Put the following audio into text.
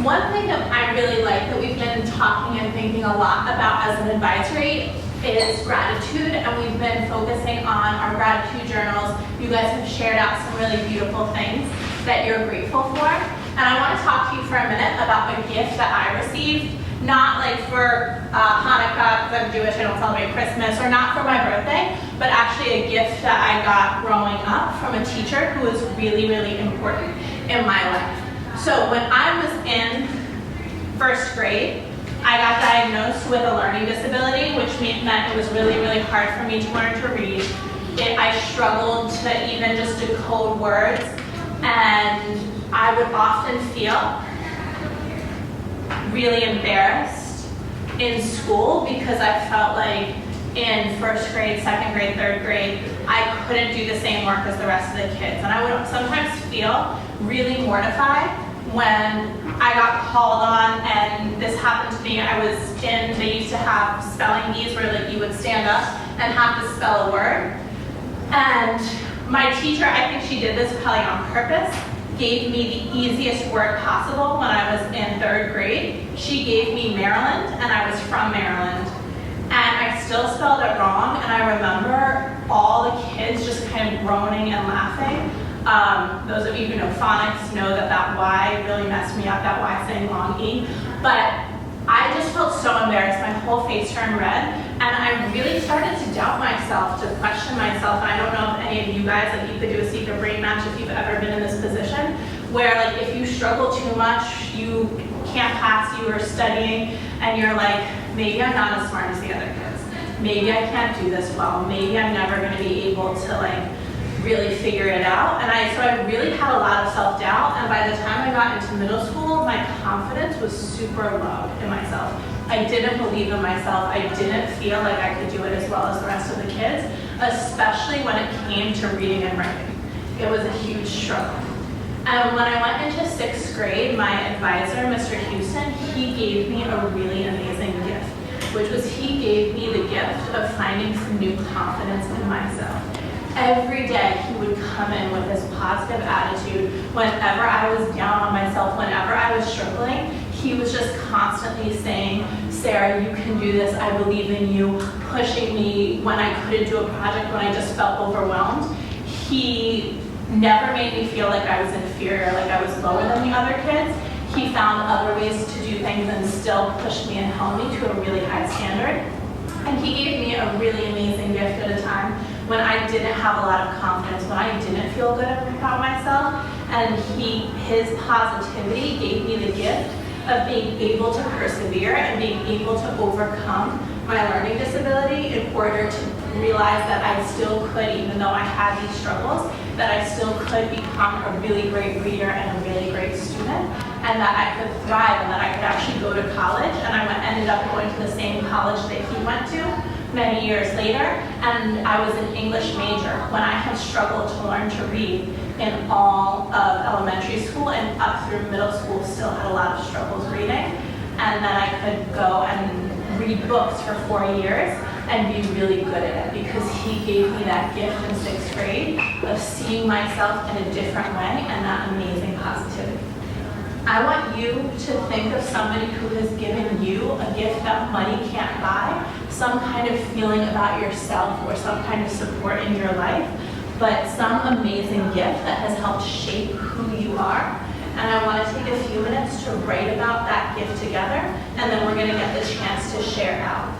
One thing that I really like that we've been talking and thinking a lot about as an advisory is gratitude, and we've been focusing on our gratitude journals. You guys have shared out some really beautiful things that you're grateful for. And I want to talk to you for a minute about a gift that I received, not like for Hanukkah, because I'm Jewish, I don't celebrate Christmas, or not for my birthday, but actually a gift that I got growing up from a teacher who was really, really important in my life. So when I was in first grade, I got diagnosed with a learning disability, which meant it was really, really hard for me to learn to read. I struggled to even just decode words, and I would often feel really embarrassed in school because I felt like in first grade, second grade, third grade, I couldn't do the same work as the rest of the kids. And I would sometimes feel really mortified when I got called on, and this happened to me. They used to have spelling bees where like you would stand up and have to spell a word. And my teacher, I think she did this probably on purpose, gave me the easiest word possible when I was in third grade. She gave me Maryland, and I was from Maryland. And I still spelled it wrong, and I remember all the kids just kind of groaning and laughing. Those of you who know phonics know that Y really messed me up, that Y saying long E. But I just felt so embarrassed, my whole face turned red, and I really started to doubt myself, to question myself. And I don't know if any of you guys, like you could do a secret brain match if you've ever been in this position, where like if you struggle too much, you can't pass, you are studying, and you're like, maybe I'm not as smart as the other kids. Maybe I can't do this well. Maybe I'm never gonna be able to like really figure it out. And so I really had a lot of self-doubt, and by the time I got into middle school, my confidence was super low in myself. I didn't believe in myself. I didn't feel like I could do it as well as the rest of the kids, especially when it came to reading and writing. It was a huge struggle. And when I went into sixth grade, my advisor, Mr. Houston, he gave me a really amazing gift, which was he gave me the gift of finding some new confidence in myself. Every day he would come in with this positive attitude. Whenever I was down on myself, whenever I was struggling, he was just constantly saying, Sarah, you can do this, I believe in you, pushing me when I couldn't do a project, when I just felt overwhelmed. He never made me feel like I was inferior, like I was lower than the other kids. He found other ways to do things and still pushed me and held me to a really high standard. And he gave me a really amazing gift at a time when I didn't have a lot of confidence, when I didn't feel good about myself. And his positivity gave me the gift of being able to persevere and being able to overcome my learning disability in order to realize that I still could, even though I had these struggles, that I still could become a really great reader and a really great student, and that I could thrive, and that I could actually go to college. And I ended up going to the same college that he went to many years later, and I was an English major when I had struggled to learn to read in all of elementary school, and up through middle school still had a lot of struggles reading. And then I could go and read books for 4 years and be really good at it because he gave me that gift in sixth grade of seeing myself in a different way and that amazing positivity. I want you to think of somebody who has given you a gift that money can't buy, some kind of feeling about yourself or some kind of support in your life, but some amazing gift that has helped shape who you are. And I want to take a few minutes to write about that gift together, and then we're going to get the chance to share out.